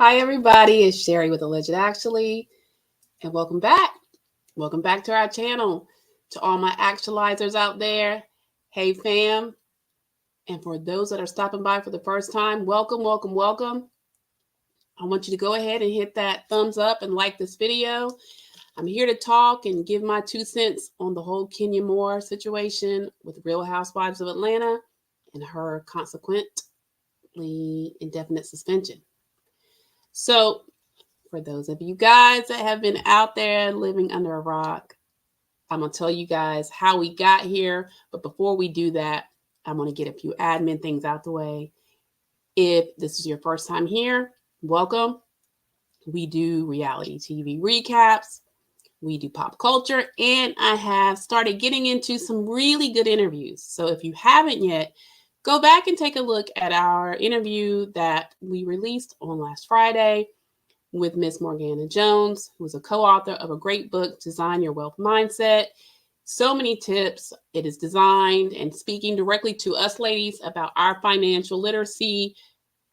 Hi, everybody. It's Sherry with Alleged Actually, and welcome back. Welcome back to our channel. To all my actualizers out there, hey, fam. And for those that are stopping by for the first time, welcome, welcome, welcome. I want you to go ahead and hit that thumbs up and like this video. I'm here to talk and give my 2 cents on the whole Kenya Moore situation with Real Housewives of Atlanta and her consequently indefinite suspension. So, for those of you guys that have been out there living under a rock, I'm going to tell you guys how we got here. But before we do that, I'm going to get a few admin things out the way. If this is your first time here, welcome. We do reality TV recaps. We do pop culture. And I have started getting into some really good interviews. So if you haven't yet, go back and take a look at our interview that we released on last Friday with Miss Morgana Jones, who is a co-author of a great book, Design Your Wealth Mindset. So many tips. It is designed and speaking directly to us ladies about our financial literacy,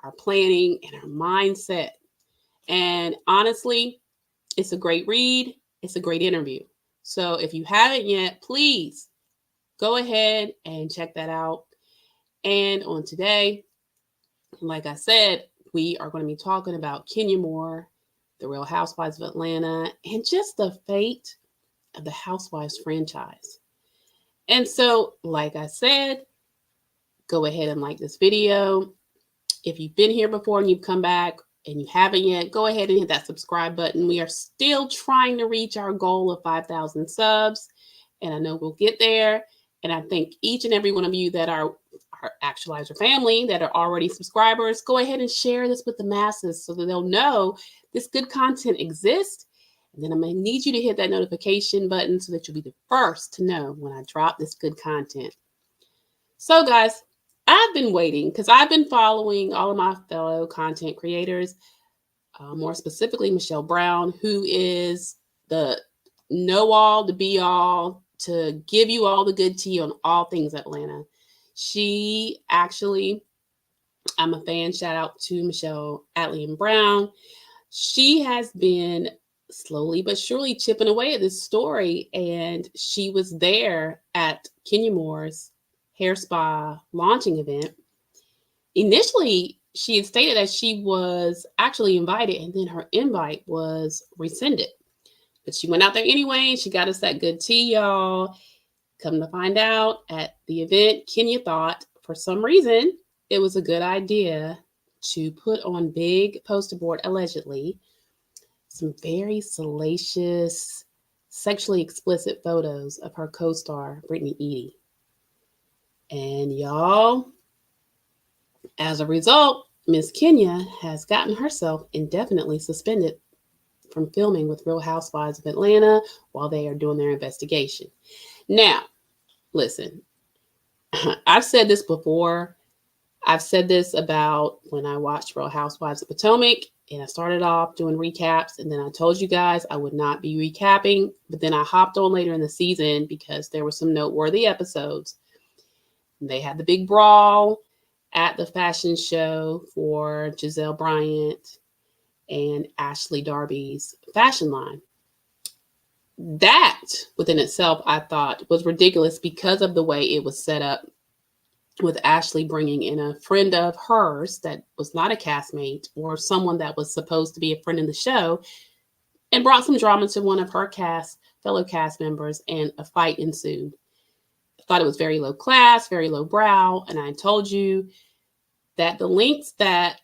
our planning, and our mindset. And honestly, it's a great read. It's a great interview. So if you haven't yet, please go ahead and check that out. And on today, like I said, we are going to be talking about Kenya Moore, the Real Housewives of Atlanta, and just the fate of the Housewives franchise. And so, like I said, go ahead and like this video. If you've been here before and you've come back and you haven't yet, go ahead and hit that subscribe button. We are still trying to reach our goal of 5,000 subs, and I know we'll get there. And I thank each and every one of you that are our Actualizer family that are already subscribers. Go ahead and share this with the masses so that they'll know this good content exists. And then I'm going to need you to hit that notification button so that you'll be the first to know when I drop this good content. So, guys, I've been waiting because I've been following all of my fellow content creators, more specifically Michelle Brown, who is the know-all, the be-all, to give you all the good tea on all things Atlanta. She actually, I'm a fan, shout out to Michelle Atlian Brown. She has been slowly but surely chipping away at this story, and she was there at Kenya Moore's hair spa launching event. Initially, she had stated that she was actually invited, and then her invite was rescinded. But she went out there anyway, and she got us that good tea, y'all. Come to find out, at the event, Kenya thought, for some reason, it was a good idea to put on big poster board, allegedly, some very salacious, sexually explicit photos of her co-star, Brittany Eady. And y'all, as a result, Miss Kenya has gotten herself indefinitely suspended from filming with Real Housewives of Atlanta while they are doing their investigation. Now, listen, I've said this before. I've said this about when I watched Real Housewives of Potomac, and I started off doing recaps, and then I told you guys I would not be recapping, but then I hopped on later in the season because there were some noteworthy episodes. They had the big brawl at the fashion show for Giselle Bryant and Ashley Darby's fashion line. That within itself, I thought, was ridiculous because of the way it was set up, with Ashley bringing in a friend of hers that was not a castmate or someone that was supposed to be a friend in the show, and brought some drama to one of her fellow cast members, and a fight ensued. I thought it was very low class, very low brow, and I told you that the lengths that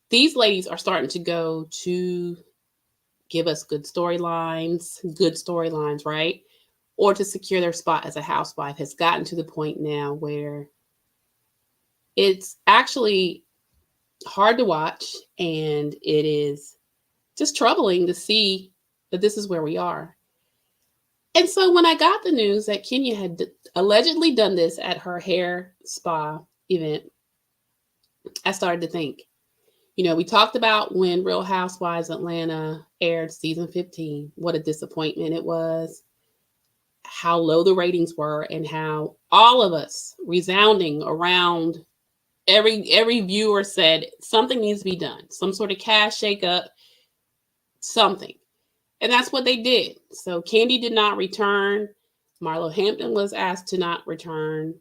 these ladies are starting to go to give us good storylines, right? Or to secure their spot as a housewife has gotten to the point now where it's actually hard to watch, and it is just troubling to see that this is where we are. And so when I got the news that Kenya had allegedly done this at her hair spa event, I started to think, we talked about when Real Housewives Atlanta aired season 15, what a disappointment it was, how low the ratings were, and how all of us resounding around every viewer said something needs to be done, some sort of cash shakeup, something. And that's what they did. So Candy did not return. Marlo Hampton was asked to not return.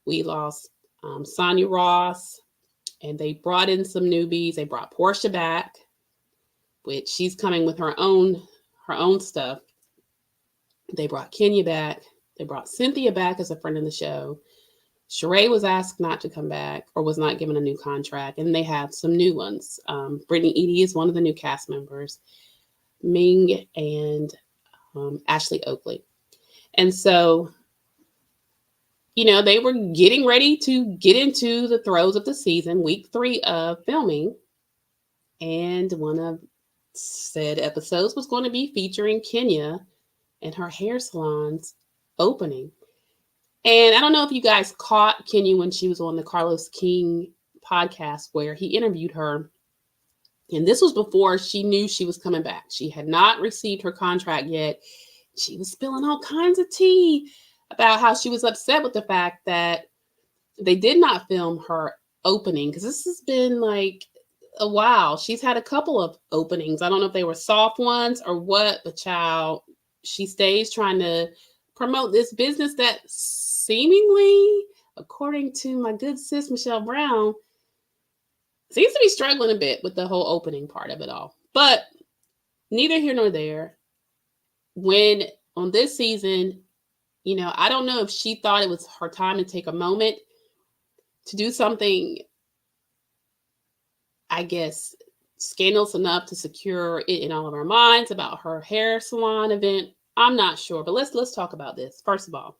We lost Sonia Ross, and they brought in some newbies. They brought Portia back, which she's coming with her own stuff. They brought Kenya back. They brought Cynthia back as a friend of the show. Sheree was asked not to come back or was not given a new contract. And they have some new ones. Brittany Eady is one of the new cast members. Ming and Ashley Oakley. And so, they were getting ready to get into the throes of the season, week 3 of filming. And one of said episodes was going to be featuring Kenya and her hair salon's opening. And I don't know if you guys caught Kenya when she was on the Carlos King podcast where he interviewed her. And this was before she knew she was coming back. She had not received her contract yet. She was spilling all kinds of tea about how she was upset with the fact that they did not film her opening, because this has been like a while. She's had a couple of openings. I don't know if they were soft ones or what, but child, she stays trying to promote this business that seemingly, according to my good sis Michelle Brown, seems to be struggling a bit with the whole opening part of it all. But neither here nor there. When on this season, I don't know if she thought it was her time to take a moment to do something, I guess, scandalous enough to secure it in all of our minds about her hair salon event. I'm not sure, but let's talk about this. First of all,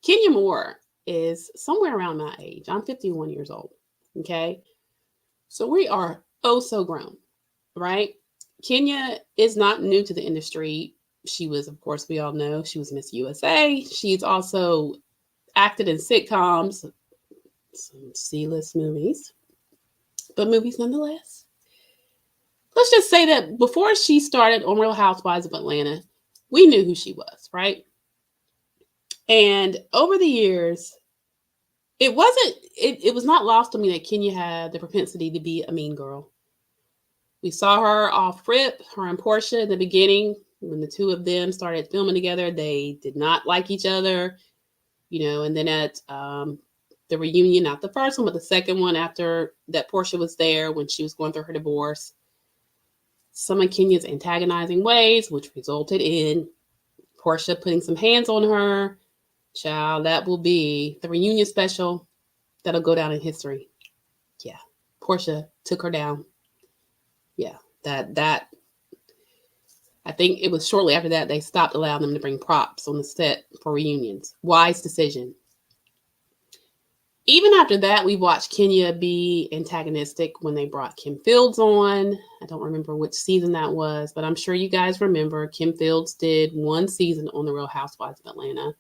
Kenya Moore is somewhere around my age. I'm 51 years old. Okay. So we are so grown, right? Kenya is not new to the industry. She was, of course, we all know, she was Miss USA. She's also acted in sitcoms, some C-list movies, but movies nonetheless. Let's just say that before she started on Real Housewives of Atlanta, we knew who she was, right? And over the years, it was not lost on me that Kenya had the propensity to be a mean girl. We saw her off rip, her and Portia in the beginning. When the two of them started filming together, they did not like each other, and then at the reunion, not the first one, but the second one after that Portia was there when she was going through her divorce, some of Kenya's antagonizing ways, which resulted in Portia putting some hands on her. Child, that will be the reunion special that'll go down in history. Yeah, Portia took her down. Yeah, that I think it was shortly after that they stopped allowing them to bring props on the set for reunions. Wise decision. Even after that, we watched Kenya be antagonistic when they brought Kim Fields on. I don't remember which season that was, but I'm sure you guys remember Kim Fields did one season on The Real Housewives of Atlanta.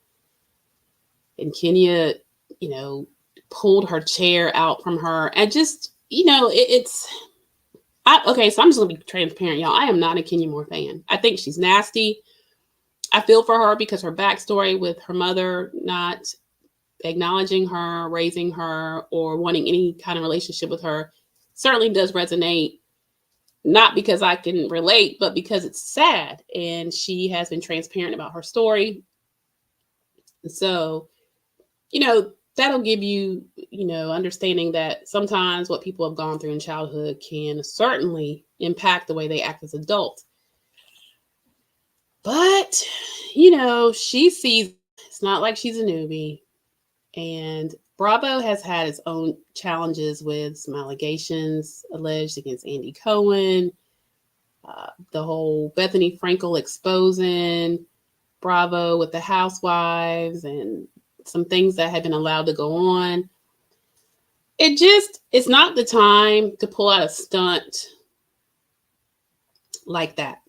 And Kenya, pulled her chair out from her. And just, okay, so I'm just going to be transparent, y'all. I am not a Kenya Moore fan. I think she's nasty. I feel for her because her backstory with her mother not acknowledging her, raising her, or wanting any kind of relationship with her certainly does resonate. Not because I can relate, but because it's sad. And she has been transparent about her story. So, that'll give you, understanding that sometimes what people have gone through in childhood can certainly impact the way they act as adults. But, she sees, it's not like she's a newbie. And Bravo has had its own challenges with some allegations alleged against Andy Cohen, the whole Bethany Frankel exposing Bravo with the housewives and some things that had been allowed to go on. It's not the time to pull out a stunt like that.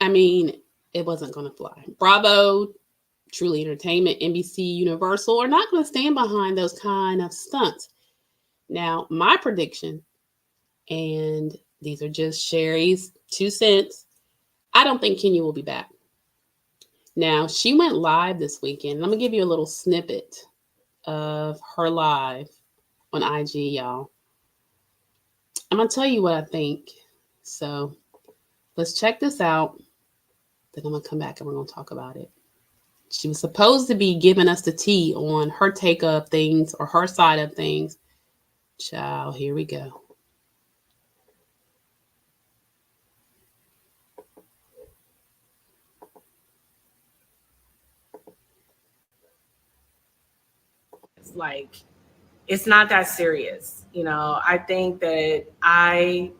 I mean, it wasn't going to fly. Bravo, Truly Entertainment, NBC, Universal are not going to stand behind those kind of stunts. Now, my prediction, and these are just Sherry's 2 cents, I don't think Kenya will be back. Now, she went live this weekend. Let me give you a little snippet of her live on IG, y'all. I'm going to tell you what I think. So let's check this out. Then I'm going to come back and we're going to talk about it. She was supposed to be giving us the tea on her take of things or her side of things. Child, here we go. Like, it's not that serious. I think that I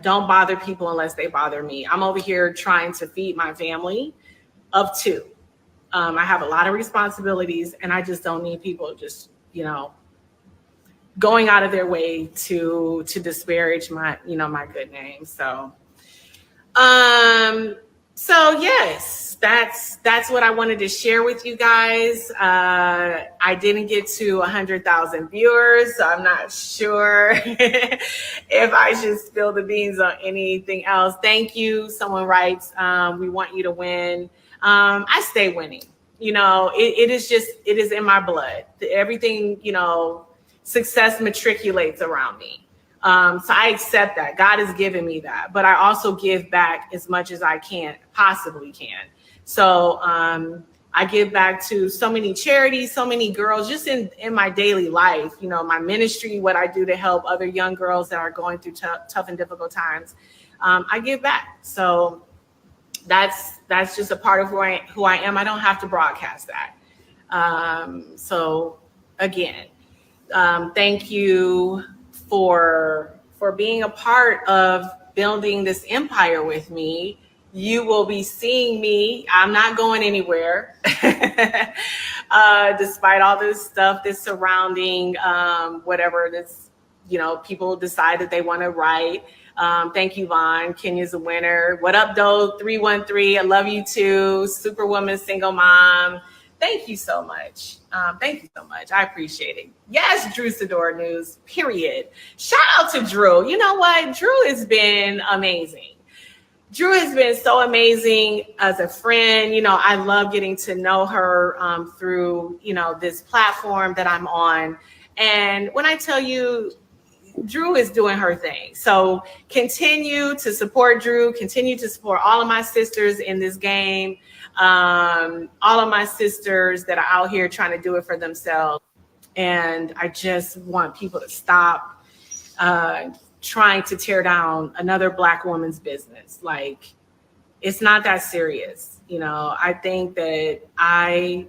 don't bother people unless they bother me. I'm over here trying to feed my family of two. I have a lot of responsibilities, and I just don't need people just, going out of their way to disparage my good name. Um, so yes, that's what I wanted to share with you guys. I didn't get to 100,000 viewers, so I'm not sure if I should spill the beans on anything else. Thank you. Someone writes, we want you to win. I stay winning. It is in my blood. Everything, success matriculates around me. So I accept that. God has given me that, but I also give back as much as I possibly can. So I give back to so many charities, so many girls, just in my daily life, my ministry, what I do to help other young girls that are going through tough and difficult times. I give back. So that's just a part of who I am. I don't have to broadcast that. So again, thank you for being a part of building this empire with me. You will be seeing me. I'm not going anywhere. Despite all this stuff that's surrounding whatever this, people decide that they want to write. Thank you, Vaughn. Kenya's a winner. What up, Doe 313? I love you too. Superwoman, single mom. Thank you so much. Thank you so much. I appreciate it. Yes, Drew Sidor News, period. Shout out to Drew. You know what? Drew has been amazing. Drew has been so amazing as a friend. I love getting to know her through, this platform that I'm on. And when I tell you, Drew is doing her thing. So continue to support Drew, continue to support all of my sisters in this game. All of my sisters that are out here trying to do it for themselves. And I just want people to stop trying to tear down another Black woman's business. Like, it's not that serious. I think that I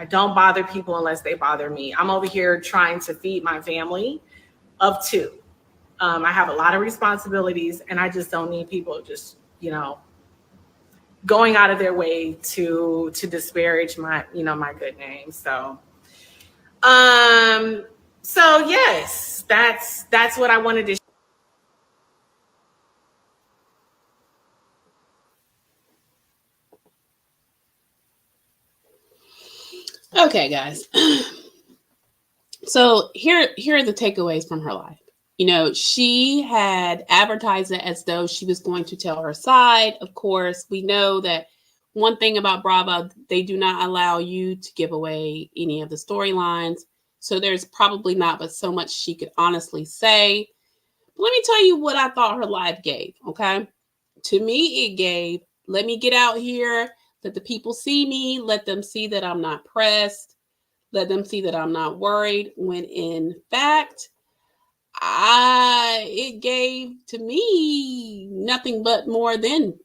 don't bother people unless they bother me. I'm over here trying to feed my family of two. I have a lot of responsibilities, and I just don't need people just, going out of their way to disparage my good name. So yes, that's what I wanted to. Okay, guys. So here are the takeaways from her life. She had advertised it as though she was going to tell her side. Of course, we know that one thing about Bravo, they do not allow you to give away any of the storylines. So there's probably not but so much she could honestly say. But let me tell you what I thought her live gave, okay? To me, it gave, let me get out here, let the people see me, let them see that I'm not pressed, let them see that I'm not worried, when in fact, it gave to me nothing but more than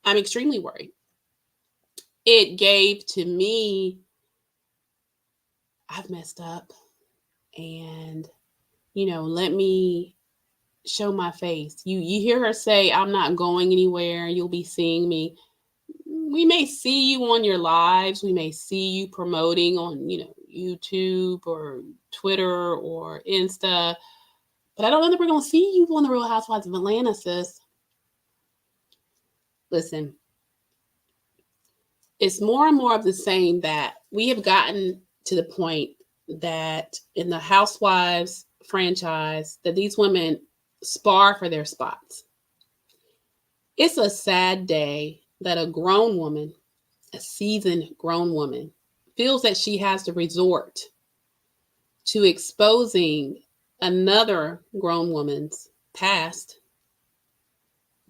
I'm extremely worried. It gave to me, I've messed up, and let me show my face. You hear her say, I'm not going anywhere, you'll be seeing me. We may see you on your lives, we may see you promoting on YouTube or Twitter or Insta, but I don't know that we're going to see you on the Real Housewives of Atlanta, sis. Listen, it's more and more of the same, that we have gotten to the point that in the Housewives franchise, that these women spar for their spots. It's a sad day that a grown woman, a seasoned grown woman, feels that she has to resort to exposing another grown woman's past,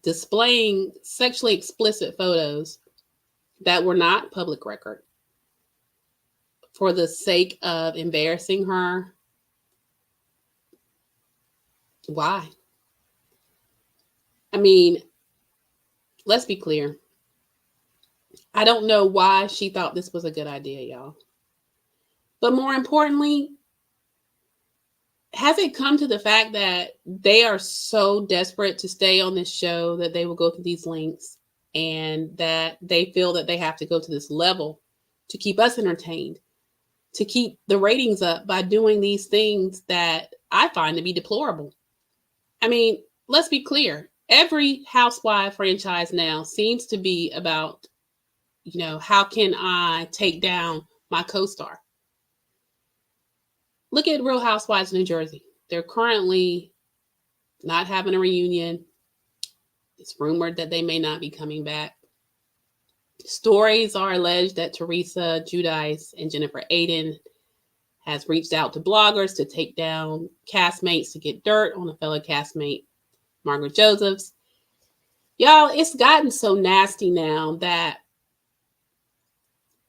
displaying sexually explicit photos that were not public record for the sake of embarrassing her. Why? I mean, let's be clear. I don't know why she thought this was a good idea, y'all. But more importantly, has it come to the fact that they are so desperate to stay on this show that they will go through these links, and that they feel that they have to go to this level to keep us entertained, to keep the ratings up by doing these things that I find to be deplorable? I mean, let's be clear. Every housewife franchise now seems to be about, how can I take down my co-star? Look at Real Housewives of New Jersey. They're currently not having a reunion. It's rumored that they may not be coming back. Stories are alleged that Teresa Giudice and Jennifer Aiden has reached out to bloggers to take down castmates to get dirt on a fellow castmate, Margaret Josephs. Y'all, it's gotten so nasty now that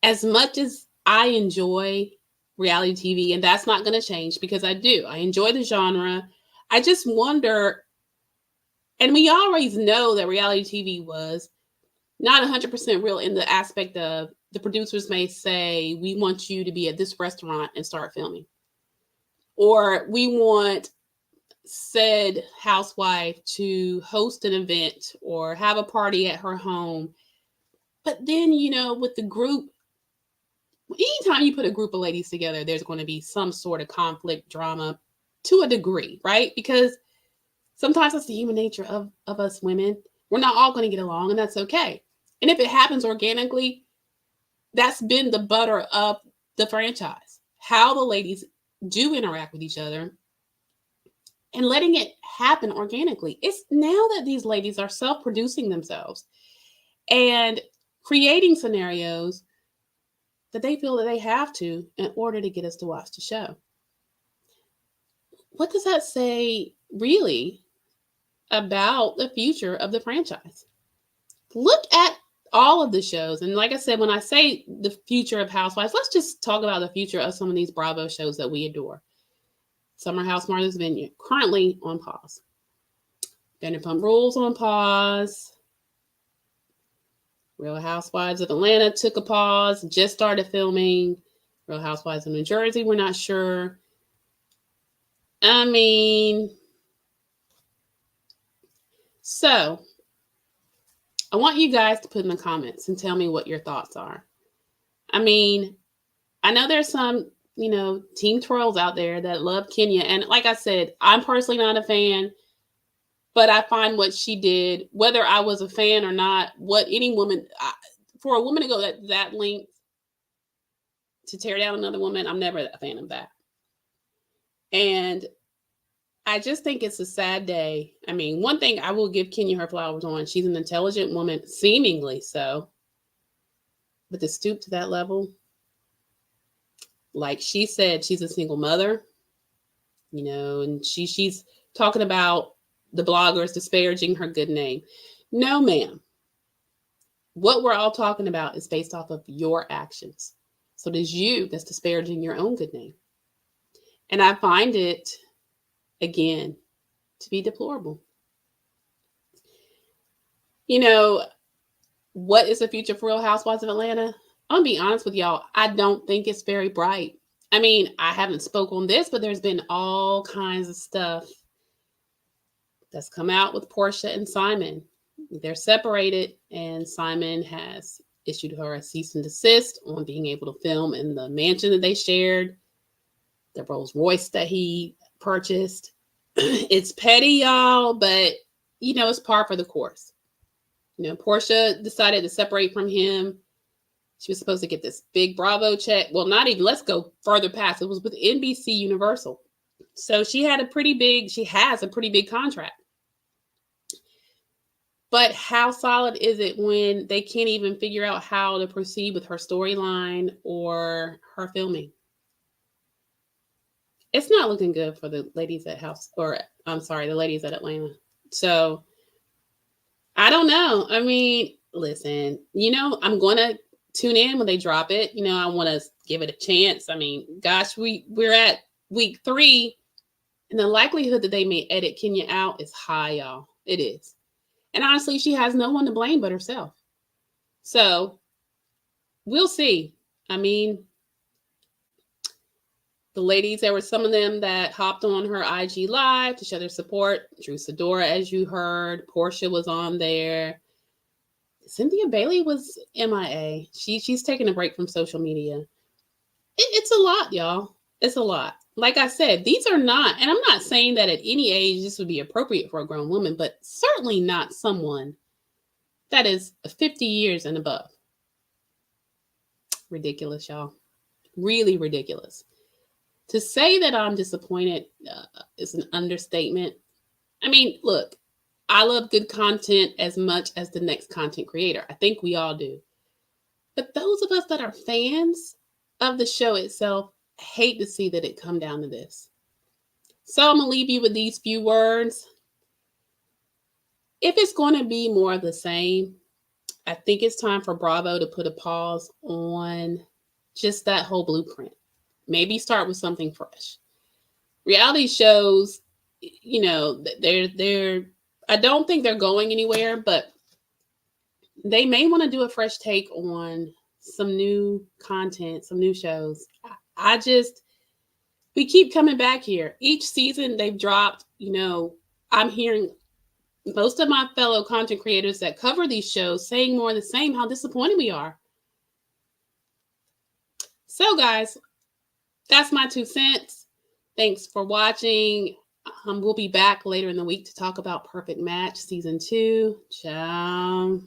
as much as I enjoy reality TV, and that's not going to change because I do. I enjoy the genre. I just wonder, and we always know that reality TV was not 100% real in the aspect of the producers may say, we want you to be at this restaurant and start filming. Or we want said housewife to host an event or have a party at her home. But then, with the group, anytime you put a group of ladies together, there's going to be some sort of conflict, drama to a degree, right? Because sometimes that's the human nature of us women. We're not all going to get along, and that's okay. And if it happens organically, that's been the butter of the franchise. How the ladies do interact with each other and letting it happen organically. It's now that these ladies are self-producing themselves and creating scenarios that they feel that they have to in order to get us to watch the show. What does that say really about the future of the franchise? Look at all of the shows. And like I said, when I say the future of Housewives, let's just talk about the future of some of these Bravo shows that we adore. Summer House Martha's Vineyard, currently on pause. Vanderpump Rules on pause. Real Housewives of Atlanta took a pause, just started filming. Real Housewives of New Jersey, we're not sure. I mean, so I want you guys to put in the comments and tell me what your thoughts are. I mean, I know there's some, team trolls out there that love Kenya. And like I said, I'm personally not a fan, but I find what she did, whether I was a fan or not, what any woman, for a woman to go that length to tear down another woman, I'm never a fan of that. And I just think it's a sad day. I mean, one thing I will give Kenya her flowers on, she's an intelligent woman, seemingly so. But to stoop to that level, like she said, she's a single mother, and she's talking about the bloggers disparaging her good name. No, ma'am. What we're all talking about is based off of your actions. So it is you that's disparaging your own good name. And I find it, again, to be deplorable. What is the future for Real Housewives of Atlanta? I'm going to be honest with y'all. I don't think it's very bright. I mean, I haven't spoke on this, but there's been all kinds of stuff that's come out with Portia and Simon. They're separated, and Simon has issued her a cease and desist on being able to film in the mansion that they shared, the Rolls Royce that he purchased. It's petty, y'all, but, it's par for the course. Portia decided to separate from him. She was supposed to get this big Bravo check. Well, not even, let's go further past. It was with NBC Universal. So she has a pretty big contract. But how solid is it when they can't even figure out how to proceed with her storyline or her filming? it's not looking good for the ladies at the ladies at Atlanta. So I don't know. I mean, listen, I'm going to tune in when they drop it. I want to give it a chance. I mean, gosh, we're at week 3, and the likelihood that they may edit Kenya out is high, y'all. It is. And honestly, she has no one to blame but herself. So we'll see. I mean, the ladies, there were some of them that hopped on her IG Live to show their support. Drew Sidora, as you heard. Portia was on there. Cynthia Bailey was MIA. She's taking a break from social media. It's a lot, y'all. It's a lot. Like I said, these are not, and I'm not saying that at any age this would be appropriate for a grown woman, but certainly not someone that is 50 years and above. Ridiculous, y'all. Really ridiculous. To say that I'm disappointed is an understatement. I mean, look, I love good content as much as the next content creator. I think we all do. But those of us that are fans of the show itself hate to see that it come down to this. So I'm going to leave you with these few words. If it's going to be more of the same, I think it's time for Bravo to put a pause on just that whole blueprint. Maybe start with something fresh. Reality shows, they're I don't think they're going anywhere, but they may want to do a fresh take on some new content, some new shows. We keep coming back here. Each season they've dropped, I'm hearing most of my fellow content creators that cover these shows saying more of the same, how disappointed we are. So guys, that's my 2 cents. Thanks for watching. We'll be back later in the week to talk about Perfect Match Season 2. Ciao.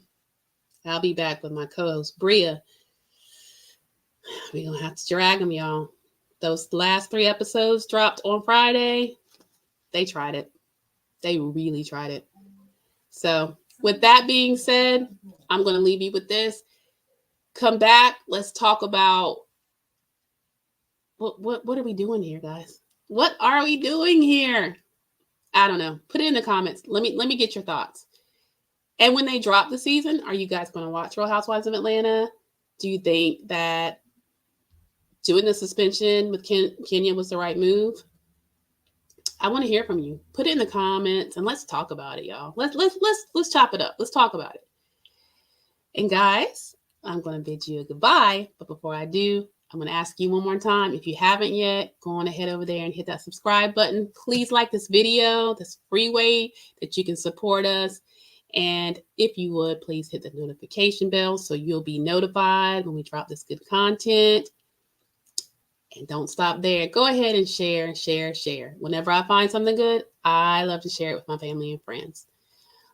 I'll be back with my co-host, Bria. We're going to have to drag them, y'all. Those last 3 episodes dropped on Friday. They tried it. They really tried it. So with that being said, I'm going to leave you with this. Come back. Let's talk about what are we doing here, guys? What are we doing here? I don't know. Put it in the comments. Let me get your thoughts. And when they drop the season, are you guys going to watch Real Housewives of Atlanta? Do you think that doing the suspension with Kenya was the right move? I want to hear from you. Put it in the comments and let's talk about it, y'all. Let's chop it up. Let's talk about it. And guys, I'm going to bid you a goodbye. But before I do, I'm going to ask you one more time. If you haven't yet, go on ahead over there and hit that subscribe button. Please like this video. This free way that you can support us. And if you would, please hit the notification bell so you'll be notified when we drop this good content. And don't stop there. Go ahead and share. Whenever I find something good, I love to share it with my family and friends.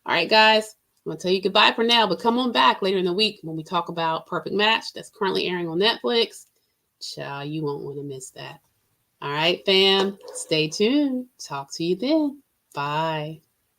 All right, guys, I'm going to tell you goodbye for now, but come on back later in the week when we talk about Perfect Match that's currently airing on Netflix. Child, you won't want to miss that. All right, fam, stay tuned. Talk to you then. Bye.